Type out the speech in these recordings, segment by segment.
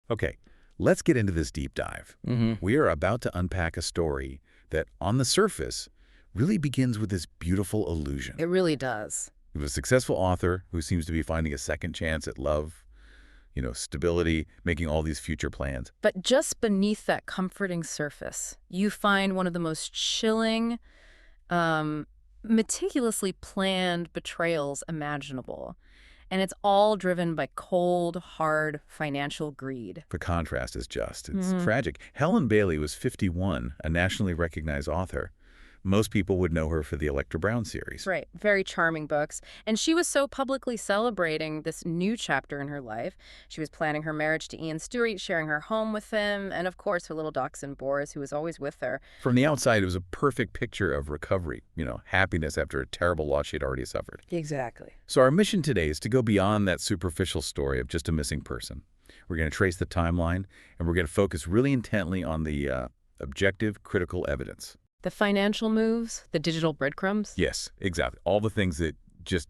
Okay, let's get into this deep dive. We are about to unpack a story that, on the surface, really begins with this beautiful illusion. It really does. Of a successful author who seems to be finding a second chance at love, stability, making all these future plans. But just beneath that comforting surface, you find one of the most chilling, meticulously planned betrayals imaginable. And it's all driven by cold, hard financial greed. The contrast is just. It's tragic. Helen Bailey was 51, a nationally recognized author. Most people would know her for the Electra Brown series. Right. Very charming books. And she was so publicly celebrating this new chapter in her life. She was planning her marriage to Ian Stewart, sharing her home with him, and of course her little dachshund Boris, who was always with her. From the outside, it was a perfect picture of recovery, happiness after a terrible loss she'd already suffered. Exactly. So our mission today is to go beyond that superficial story of just a missing person. We're going to trace the timeline, and we're going to focus really intently on the objective, critical evidence. The financial moves, the digital breadcrumbs? Yes, exactly. All the things that just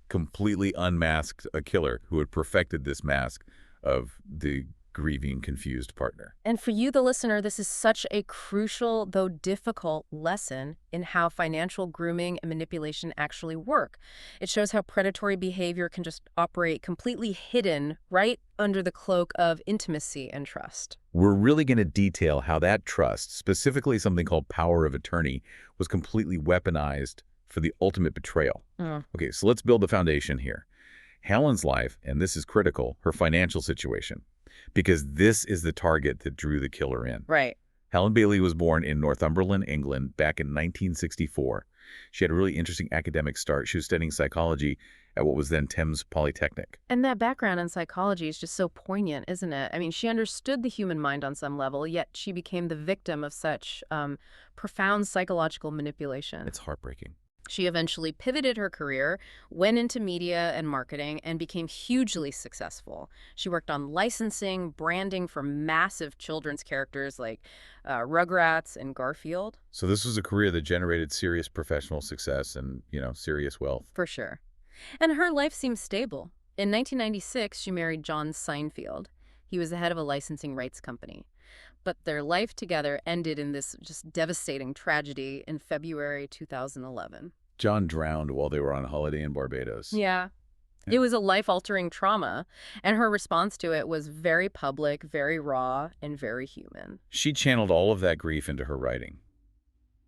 completely unmasked a killer who had perfected this mask of the grieving, confused partner. And for you, the listener, this is such a crucial, though difficult, lesson in how financial grooming and manipulation actually work. It shows how predatory behavior can just operate completely hidden right under the cloak of intimacy and trust. We're really going to detail how that trust, specifically something called power of attorney, was completely weaponized for the ultimate betrayal. Okay, so let's build the foundation here. Helen's life, and this is critical, her financial situation, because this is the target that drew the killer in. Right. Helen Bailey was born in Northumberland, England, back in 1964. She had a really interesting academic start. She was studying psychology at what was then Thames Polytechnic. And that background in psychology is just so poignant, isn't it? I mean, she understood the human mind on some level, yet she became the victim of such profound psychological manipulation. It's heartbreaking. She eventually pivoted her career, went into media and marketing, and became hugely successful. She worked on licensing, branding for massive children's characters like Rugrats and Garfield. So this was a career that generated serious professional success and, serious wealth. For sure. And her life seemed stable. In 1996, she married John Seinfeld. He was the head of a licensing rights company. But their life together ended in this just devastating tragedy in February 2011. John drowned while they were on holiday in Barbados. Yeah. It was a life-altering trauma, and her response to it was very public, very raw, and very human. She channeled all of that grief into her writing.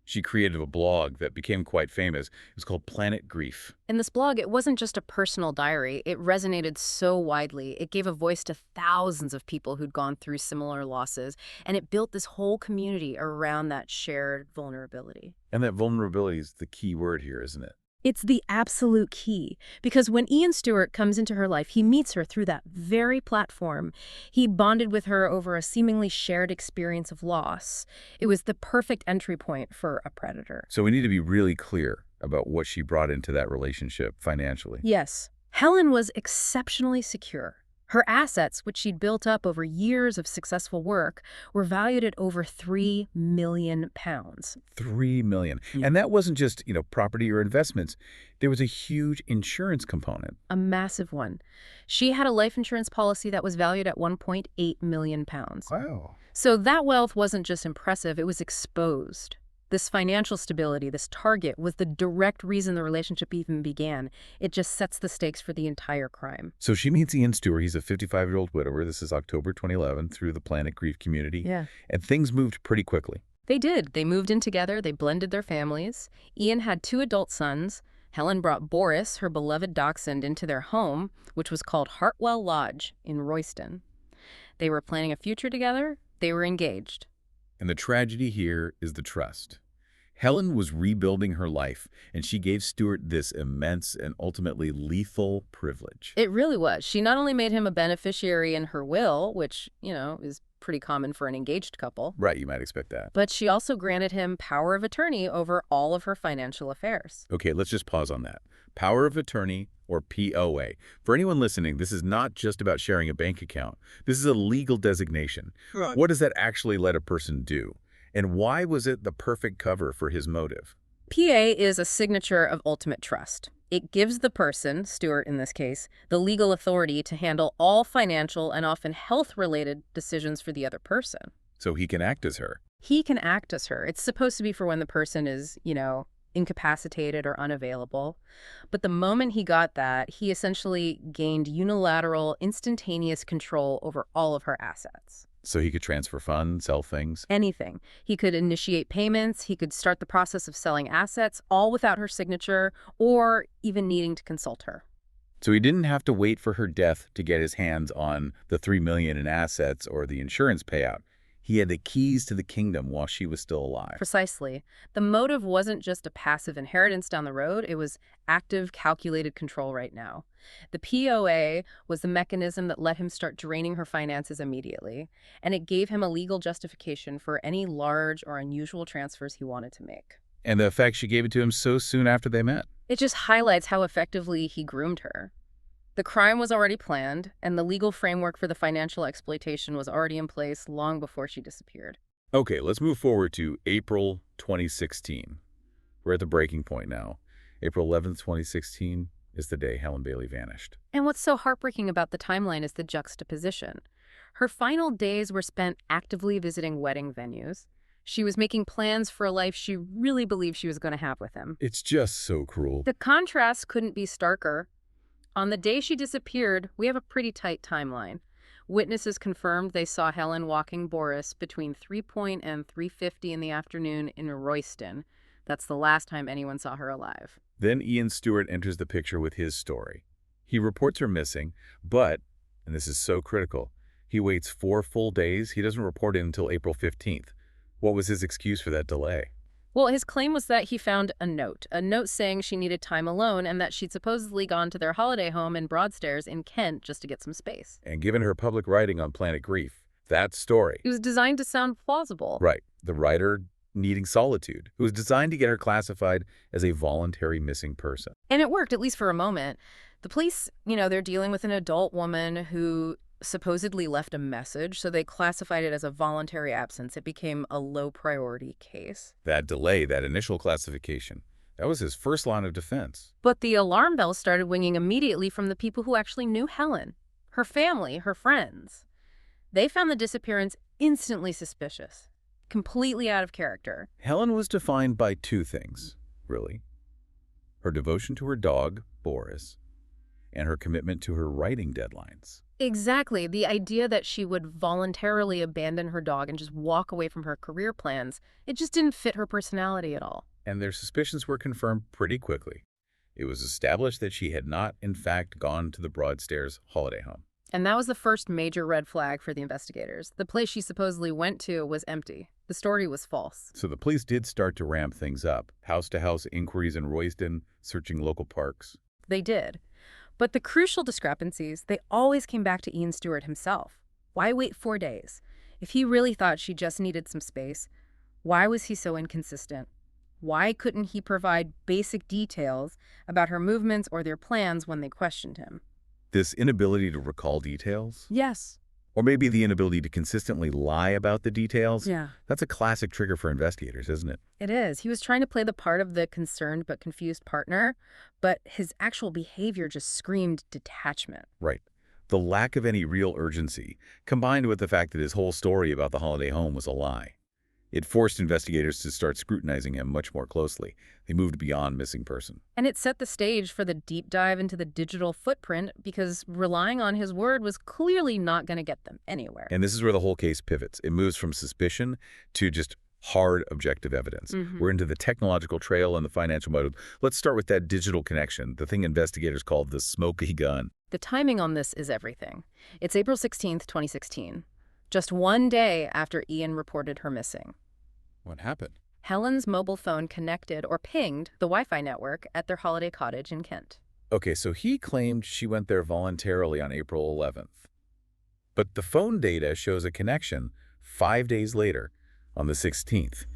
She created a blog that became quite famous. It was called Planet Grief. In this blog, it wasn't just a personal diary. It resonated so widely. It gave a voice to thousands of people who'd gone through similar losses, and it built this whole community around that shared vulnerability. And that vulnerability is the key word here, isn't it? It's the absolute key, because when Ian Stewart comes into her life, he meets her through that very platform. He bonded with her over a seemingly shared experience of loss. It was the perfect entry point for a predator. So we need to be really clear about what she brought into that relationship financially. Yes. Helen was exceptionally secure. Her assets, which she'd built up over years of successful work, were valued at over £3 million. $3 million. And that wasn't just, property or investments. There was a huge insurance component. A massive one. She had a life insurance policy that was valued at £1.8 million. Wow. So that wealth wasn't just impressive, it was exposed. This financial stability, this target, was the direct reason the relationship even began. It just sets the stakes for the entire crime. So she meets Ian Stewart. He's a 55-year-old widower. This is October 2011 through the Planet Grief community. Yeah. And things moved pretty quickly. They did. They moved in together. They blended their families. Ian had 2 adult sons. Helen brought Boris, her beloved dachshund, into their home, which was called Hartwell Lodge in Royston. They were planning a future together. They were engaged. And the tragedy here is the trust. Helen was rebuilding her life, and she gave Stewart this immense and ultimately lethal privilege. It really was. She not only made him a beneficiary in her will, which, is pretty common for an engaged couple. Right, you might expect that. But she also granted him power of attorney over all of her financial affairs. Okay, let's just pause on that. Power of attorney, or POA. For anyone listening, this is not just about sharing a bank account. This is a legal designation. Right. What does that actually let a person do? And why was it the perfect cover for his motive? PA is a signature of ultimate trust. It gives the person, Stewart in this case, the legal authority to handle all financial and often health-related decisions for the other person. So he can act as her. He can act as her. It's supposed to be for when the person is, incapacitated or unavailable. But the moment he got that, he essentially gained unilateral, instantaneous control over all of her assets. So he could transfer funds, sell things. Anything. He could initiate payments, he could start the process of selling assets, all without her signature or even needing to consult her. So he didn't have to wait for her death to get his hands on the $3 million in assets or the insurance payout. He had the keys to the kingdom while she was still alive. Precisely. The motive wasn't just a passive inheritance down the road, it was active, calculated control right now. The POA was the mechanism that let him start draining her finances immediately, and it gave him a legal justification for any large or unusual transfers he wanted to make. And the fact she gave it to him so soon after they met. It just highlights how effectively he groomed her. The crime was already planned, and the legal framework for the financial exploitation was already in place long before she disappeared. Okay, let's move forward to April 2016. We're at the breaking point now. April 11th, 2016 is the day Helen Bailey vanished. And what's so heartbreaking about the timeline is the juxtaposition. Her final days were spent actively visiting wedding venues. She was making plans for a life she really believed she was going to have with him. It's just so cruel. The contrast couldn't be starker. On the day she disappeared, we have a pretty tight timeline. Witnesses confirmed they saw Helen walking Boris between 3 and 3:50 in the afternoon in Royston. That's the last time anyone saw her alive. Then Ian Stewart enters the picture with his story. He reports her missing, but, and this is so critical, he waits 4 full days. He doesn't report it until April 15th. What was his excuse for that delay? Well, his claim was that he found a note saying she needed time alone and that she'd supposedly gone to their holiday home in Broadstairs in Kent just to get some space. And given her public writing on Planet Grief, that story. It was designed to sound plausible. Right. The writer needing solitude. It was designed to get her classified as a voluntary missing person. And it worked, at least for a moment. The police, they're dealing with an adult woman who supposedly left a message, so they classified it as a voluntary absence. It became a low-priority case. That delay, that initial classification, that was his first line of defense. But the alarm bells started ringing immediately from the people who actually knew Helen, her family, her friends. They found the disappearance instantly suspicious, completely out of character. Helen was defined by 2 things, really. Her devotion to her dog, Boris, and her commitment to her writing deadlines. Exactly. The idea that she would voluntarily abandon her dog and just walk away from her career plans, it just didn't fit her personality at all. And their suspicions were confirmed pretty quickly. It was established that she had not, in fact, gone to the Broadstairs holiday home. And that was the first major red flag for the investigators. The place she supposedly went to was empty. The story was false. So the police did start to ramp things up. House-to-house inquiries in Royston, searching local parks. They did. But the crucial discrepancies, they always came back to Ian Stewart himself. Why wait 4 days? If he really thought she just needed some space, why was he so inconsistent? Why couldn't he provide basic details about her movements or their plans when they questioned him? This inability to recall details? Yes. Or maybe the inability to consistently lie about the details? Yeah. That's a classic trigger for investigators, isn't it? It is. He was trying to play the part of the concerned but confused partner, but his actual behavior just screamed detachment. Right. The lack of any real urgency, combined with the fact that his whole story about the holiday home was a lie. It forced investigators to start scrutinizing him much more closely. They moved beyond missing person. And it set the stage for the deep dive into the digital footprint because relying on his word was clearly not going to get them anywhere. And this is where the whole case pivots. It moves from suspicion to just hard objective evidence. We're into the technological trail and the financial motive. Let's start with that digital connection, the thing investigators call the smoky gun. The timing on this is everything. It's April 16th, 2016, just 1 day after Ian reported her missing. What happened? Helen's mobile phone connected or pinged the Wi-Fi network at their holiday cottage in Kent. Okay, so he claimed she went there voluntarily on April 11th. But the phone data shows a connection 5 days later, on the 16th.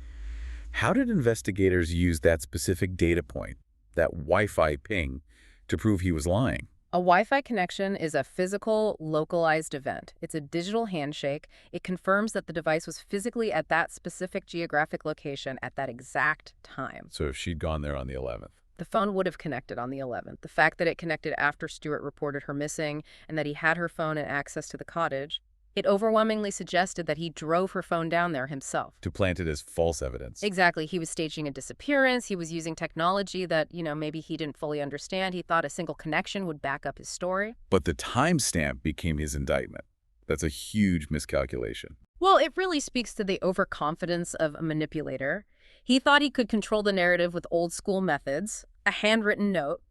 How did investigators use that specific data point, that Wi-Fi ping, to prove he was lying? A Wi-Fi connection is a physical, localized event. It's a digital handshake. It confirms that the device was physically at that specific geographic location at that exact time. So if she'd gone there on the 11th, The phone would have connected on the 11th. The fact that it connected after Stewart reported her missing and that he had her phone and access to the cottage, it overwhelmingly suggested that he drove her phone down there himself. To plant it as false evidence. Exactly. He was staging a disappearance. He was using technology that, maybe he didn't fully understand. He thought a single connection would back up his story. But the timestamp became his indictment. That's a huge miscalculation. Well, it really speaks to the overconfidence of a manipulator. He thought he could control the narrative with old-school methods, a handwritten note,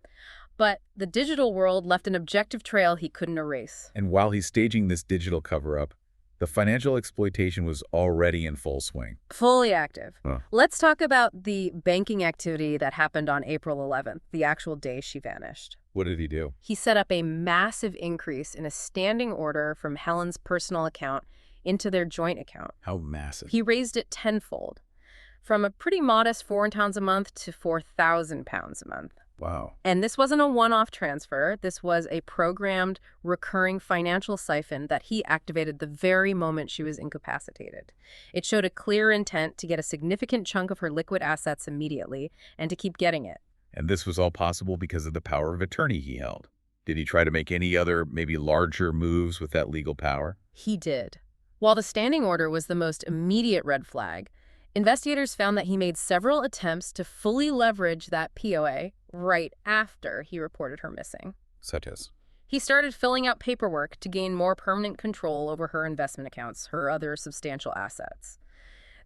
but the digital world left an objective trail he couldn't erase. And while he's staging this digital cover-up, the financial exploitation was already in full swing. Fully active. Huh. Let's talk about the banking activity that happened on April 11th, the actual day she vanished. What did he do? He set up a massive increase in a standing order from Helen's personal account into their joint account. How massive? He raised it tenfold, from a pretty modest £4 a month to £4,000 a month. Wow. And this wasn't a one-off transfer. This was a programmed, recurring financial siphon that he activated the very moment she was incapacitated. It showed a clear intent to get a significant chunk of her liquid assets immediately and to keep getting it. And this was all possible because of the power of attorney he held. Did he try to make any other, maybe larger moves with that legal power? He did. While the standing order was the most immediate red flag, investigators found that he made several attempts to fully leverage that POA right after he reported her missing. Such as? He started filling out paperwork to gain more permanent control over her investment accounts, her other substantial assets.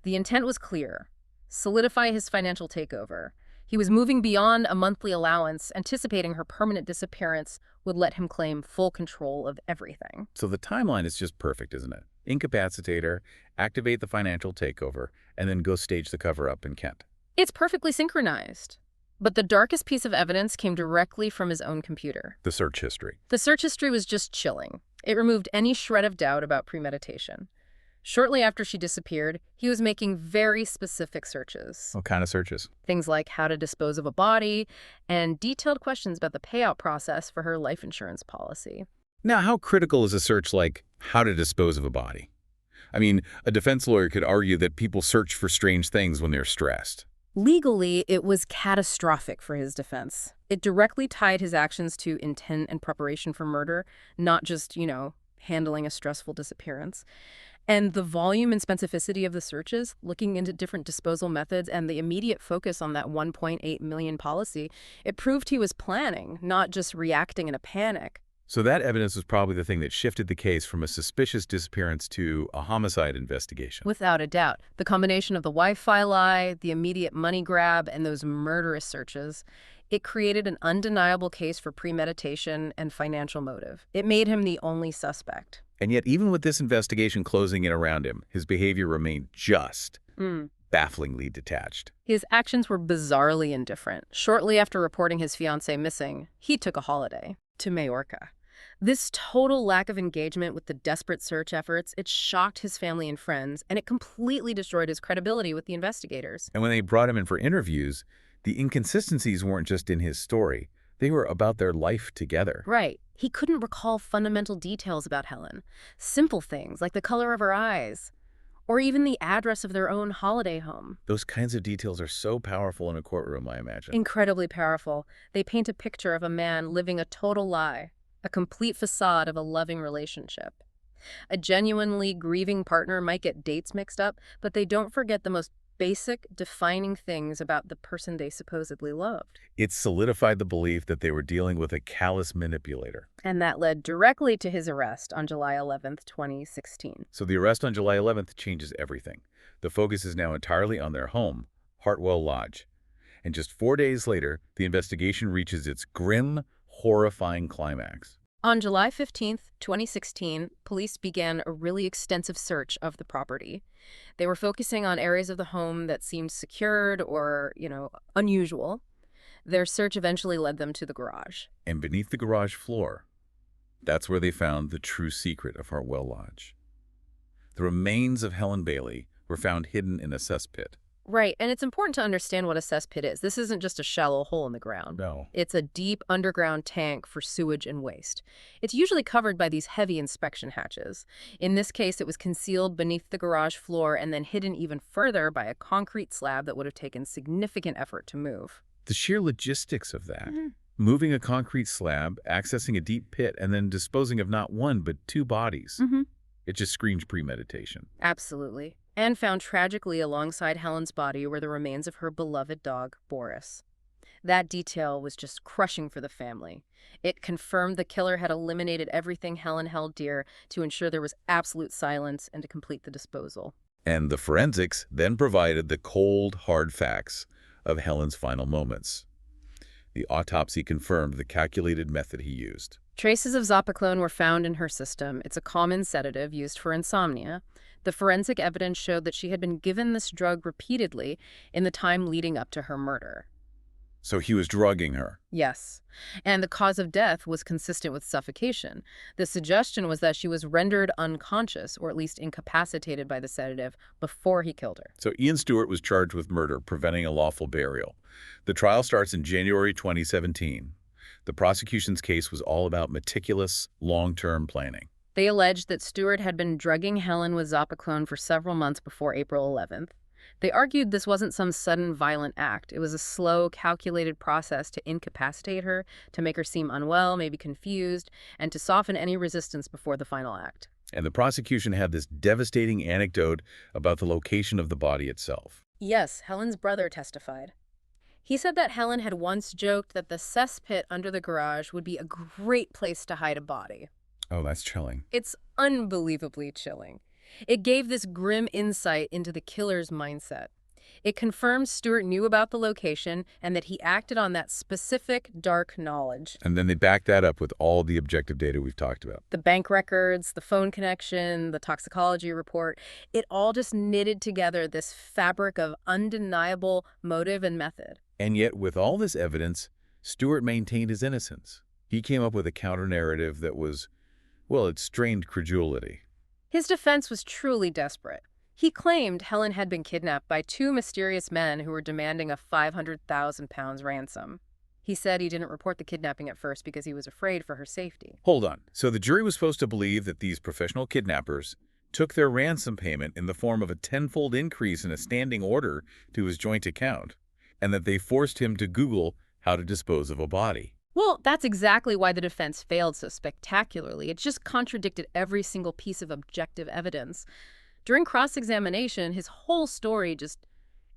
The intent was clear: solidify his financial takeover. He was moving beyond a monthly allowance, anticipating her permanent disappearance would let him claim full control of everything. So the timeline is just perfect, isn't it? Incapacitate her, activate the financial takeover, and then go stage the cover-up in Kent. It's perfectly synchronized. But the darkest piece of evidence came directly from his own computer. The search history. The search history was just chilling. It removed any shred of doubt about premeditation. Shortly after she disappeared, he was making very specific searches. What kind of searches? Things like how to dispose of a body and detailed questions about the payout process for her life insurance policy. Now, how critical is a search like how to dispose of a body? I mean, a defense lawyer could argue that people search for strange things when they're stressed. Legally, it was catastrophic for his defense. It directly tied his actions to intent and preparation for murder, not just, handling a stressful disappearance. And the volume and specificity of the searches, looking into different disposal methods and the immediate focus on that 1.8 million policy, it proved he was planning, not just reacting in a panic. So that evidence was probably the thing that shifted the case from a suspicious disappearance to a homicide investigation. Without a doubt. The combination of the Wi-Fi lie, the immediate money grab, and those murderous searches, it created an undeniable case for premeditation and financial motive. It made him the only suspect. And yet, even with this investigation closing in around him, his behavior remained just bafflingly detached. His actions were bizarrely indifferent. Shortly after reporting his fiancée missing, he took a holiday to Majorca. This total lack of engagement with the desperate search efforts, it shocked his family and friends, and it completely destroyed his credibility with the investigators. And when they brought him in for interviews, the inconsistencies weren't just in his story. They were about their life together. Right. He couldn't recall fundamental details about Helen. Simple things like the color of her eyes, or even the address of their own holiday home. Those kinds of details are so powerful in a courtroom, I imagine. Incredibly powerful. They paint a picture of a man living a total lie, a complete facade of a loving relationship. A genuinely grieving partner might get dates mixed up, but they don't forget the most basic, defining things about the person they supposedly loved. It solidified the belief that they were dealing with a callous manipulator. And that led directly to his arrest on July 11th, 2016. So the arrest on July 11th changes everything. The focus is now entirely on their home, Hartwell Lodge. And just 4 days later, the investigation reaches its grim, horrifying climax. On July 15th, 2016, police began a really extensive search of the property. They were focusing on areas of the home that seemed secured or, unusual. Their search eventually led them to the garage. And beneath the garage floor, that's where they found the true secret of Hartwell Lodge. The remains of Helen Bailey were found hidden in a cesspit. Right, and it's important to understand what a cesspit is. This isn't just a shallow hole in the ground. No. It's a deep underground tank for sewage and waste. It's usually covered by these heavy inspection hatches. In this case, it was concealed beneath the garage floor and then hidden even further by a concrete slab that would have taken significant effort to move. The sheer logistics of that. Moving a concrete slab, accessing a deep pit, and then disposing of not one but two bodies. It just screams premeditation. Absolutely. And found tragically alongside Helen's body were the remains of her beloved dog, Boris. That detail was just crushing for the family. It confirmed the killer had eliminated everything Helen held dear to ensure there was absolute silence and to complete the disposal. And the forensics then provided the cold, hard facts of Helen's final moments. The autopsy confirmed the calculated method he used. Traces of Zopiclone were found in her system. It's a common sedative used for insomnia. The forensic evidence showed that she had been given this drug repeatedly in the time leading up to her murder. So he was drugging her. Yes. And the cause of death was consistent with suffocation. The suggestion was that she was rendered unconscious, or at least incapacitated by the sedative, before he killed her. So Ian Stewart was charged with murder, preventing a lawful burial. The trial starts in January 2017. The prosecution's case was all about meticulous, long-term planning. They alleged that Stewart had been drugging Helen with Zopiclone for several months before April 11th. They argued this wasn't some sudden violent act. It was a slow, calculated process to incapacitate her, to make her seem unwell, maybe confused, and to soften any resistance before the final act. And the prosecution had this devastating anecdote about the location of the body itself. Yes, Helen's brother testified. He said that Helen had once joked that the cesspit under the garage would be a great place to hide a body. Oh, that's chilling. It's unbelievably chilling. It gave this grim insight into the killer's mindset. It confirmed Stewart knew about the location and that he acted on that specific dark knowledge. And then they backed that up with all the objective data we've talked about. The bank records, the phone connection, the toxicology report, it all just knitted together this fabric of undeniable motive and method. And yet, with all this evidence, Stewart maintained his innocence. He came up with a counter-narrative that was, well, it strained credulity. His defense was truly desperate. He claimed Helen had been kidnapped by two mysterious men who were demanding a £500,000 ransom. He said he didn't report the kidnapping at first because he was afraid for her safety. Hold on. So the jury was supposed to believe that these professional kidnappers took their ransom payment in the form of a tenfold increase in a standing order to his joint account, and that they forced him to Google how to dispose of a body. Well, that's exactly why the defense failed so spectacularly. It just contradicted every single piece of objective evidence. During cross-examination, his whole story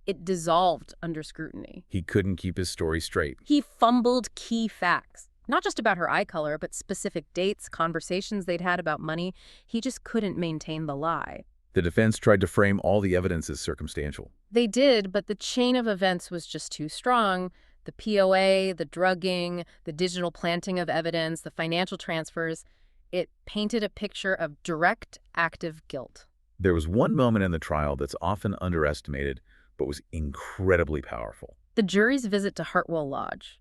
it dissolved under scrutiny. He couldn't keep his story straight. He fumbled key facts, not just about her eye color, but specific dates, conversations they'd had about money. He just couldn't maintain the lie. The defense tried to frame all the evidence as circumstantial. They did, but the chain of events was just too strong. The POA, the drugging, the digital planting of evidence, the financial transfers, it painted a picture of direct, active guilt. There was one moment in the trial that's often underestimated, but was incredibly powerful. The jury's visit to Hartwell Lodge.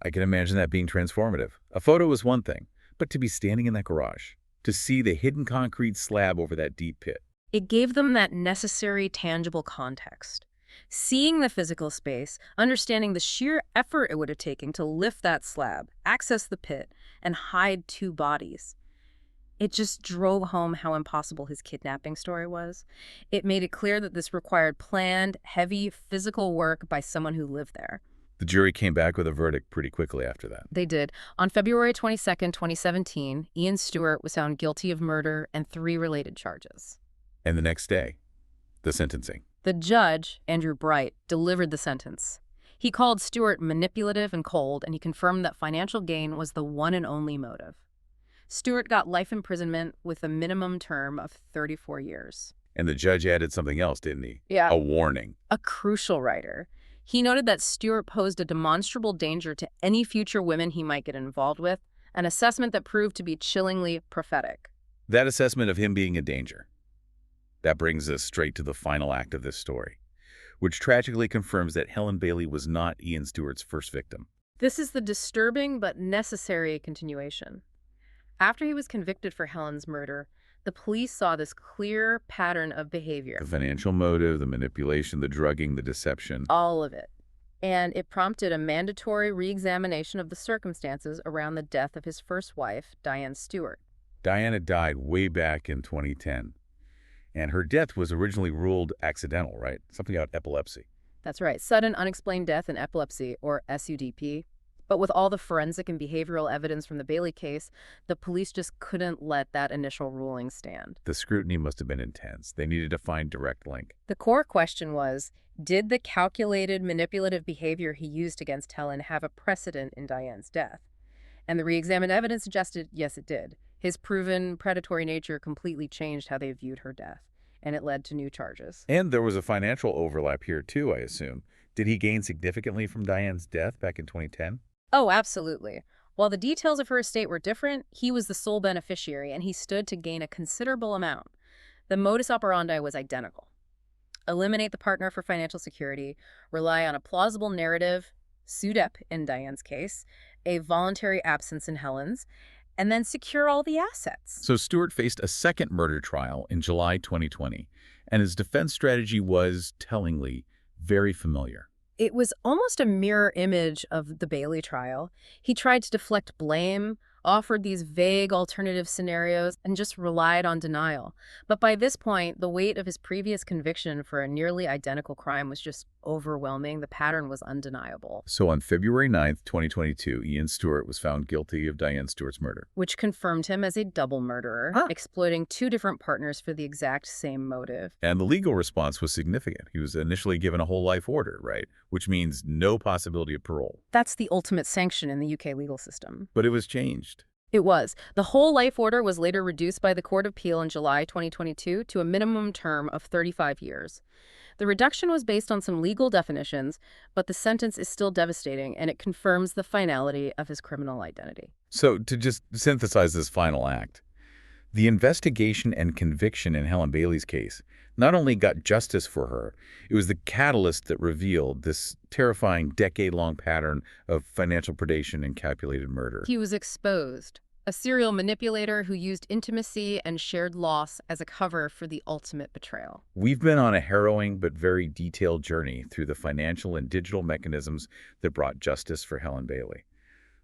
I can imagine that being transformative. A photo was one thing, but to be standing in that garage, to see the hidden concrete slab over that deep pit. It gave them that necessary, tangible context. Seeing the physical space, understanding the sheer effort it would have taken to lift that slab, access the pit, and hide two bodies. It just drove home how impossible his kidnapping story was. It made it clear that this required planned, heavy, physical work by someone who lived there. The jury came back with a verdict pretty quickly after that. They did. On February 22nd, 2017, Ian Stewart was found guilty of murder and 3 related charges. And the next day, the sentencing. The judge, Andrew Bright, delivered the sentence. He called Stewart manipulative and cold, and he confirmed that financial gain was the one and only motive. Stewart got life imprisonment with a minimum term of 34 years. And the judge added something else, didn't he? Yeah. A warning. A crucial writer. He noted that Stewart posed a demonstrable danger to any future women he might get involved with, an assessment that proved to be chillingly prophetic. That assessment of him being a danger. That brings us straight to the final act of this story, which tragically confirms that Helen Bailey was not Ian Stewart's first victim. This is the disturbing but necessary continuation. After he was convicted for Helen's murder, the police saw this clear pattern of behavior. The financial motive, the manipulation, the drugging, the deception. All of it. And it prompted a mandatory re-examination of the circumstances around the death of his first wife, Diane Stewart. Diane had died way back in 2010. And her death was originally ruled accidental, right? Something about epilepsy. That's right, sudden unexplained death and epilepsy, or SUDP. But with all the forensic and behavioral evidence from the Bailey case, the police just couldn't let that initial ruling stand. The scrutiny must have been intense. They needed to find direct link. The core question was, did the calculated, manipulative behavior he used against Helen have a precedent in Diane's death? And the re-examined evidence suggested, yes, it did. His proven predatory nature completely changed how they viewed her death, and it led to new charges. And there was a financial overlap here, too, I assume. Did he gain significantly from Diane's death back in 2010? Oh, absolutely. While the details of her estate were different, he was the sole beneficiary, and he stood to gain a considerable amount. The modus operandi was identical. Eliminate the partner for financial security, rely on a plausible narrative, SUDEP in Diane's case, a voluntary absence in Helen's, and then secure all the assets. So Stewart faced a second murder trial in July 2020, and his defense strategy was, tellingly, very familiar. It was almost a mirror image of the Bailey trial. He tried to deflect blame, offered these vague alternative scenarios, and just relied on denial. But by this point, the weight of his previous conviction for a nearly identical crime was just overwhelming. The pattern was undeniable. So on February 9th, 2022, Ian Stewart was found guilty of Diane Stewart's murder. Which confirmed him as a double murderer, exploiting two different partners for the exact same motive. And the legal response was significant. He was initially given a whole life order, right? Which means no possibility of parole. That's the ultimate sanction in the UK legal system. But it was changed. It was. The whole life order was later reduced by the Court of Appeal in July 2022 to a minimum term of 35 years. The reduction was based on some legal definitions, but the sentence is still devastating, and it confirms the finality of his criminal identity. So to just synthesize this final act, the investigation and conviction in Helen Bailey's case not only got justice for her, it was the catalyst that revealed this terrifying decade-long pattern of financial predation and calculated murder. He was exposed, a serial manipulator who used intimacy and shared loss as a cover for the ultimate betrayal. We've been on a harrowing but very detailed journey through the financial and digital mechanisms that brought justice for Helen Bailey.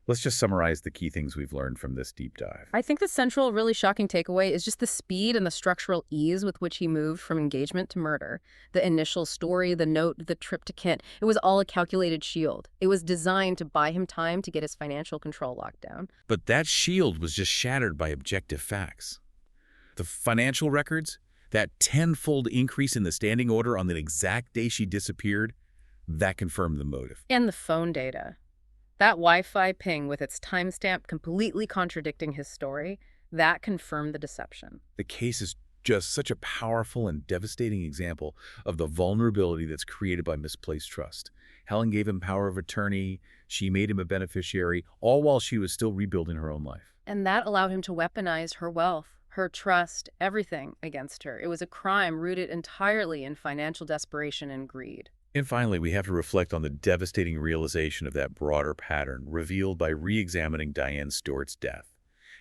Let's just summarize the key things we've learned from this deep dive. I think the central, really shocking takeaway is just the speed and the structural ease with which he moved from engagement to murder. The initial story, the note, the trip to Kent, it was all a calculated shield. It was designed to buy him time to get his financial control locked down. But that shield was just shattered by objective facts. The financial records, that tenfold increase in the standing order on the exact day she disappeared, that confirmed the motive. And the phone data. That Wi-Fi ping with its timestamp completely contradicting his story, that confirmed the deception. The case is just such a powerful and devastating example of the vulnerability that's created by misplaced trust. Helen gave him power of attorney, she made him a beneficiary, all while she was still rebuilding her own life. And that allowed him to weaponize her wealth, her trust, everything against her. It was a crime rooted entirely in financial desperation and greed. And finally, we have to reflect on the devastating realization of that broader pattern revealed by re-examining Diane Stewart's death.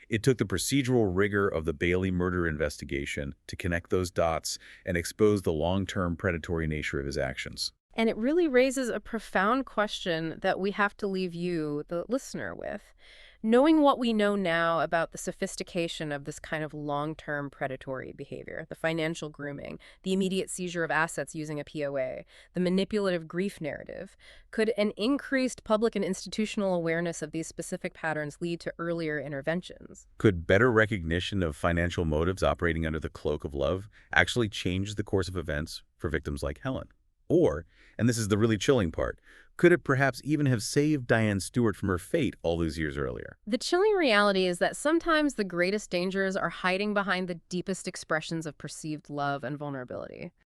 It took the procedural rigor of the Bailey murder investigation to connect those dots and expose the long-term predatory nature of his actions. And it really raises a profound question that we have to leave you, the listener, with. Knowing what we know now about the sophistication of this kind of long-term predatory behavior, the financial grooming, the immediate seizure of assets using a POA, the manipulative grief narrative, could an increased public and institutional awareness of these specific patterns lead to earlier interventions? Could better recognition of financial motives operating under the cloak of love actually change the course of events for victims like Helen? Or, and this is the really chilling part, could it perhaps even have saved Diane Stewart from her fate all those years earlier? The chilling reality is that sometimes the greatest dangers are hiding behind the deepest expressions of perceived love and vulnerability.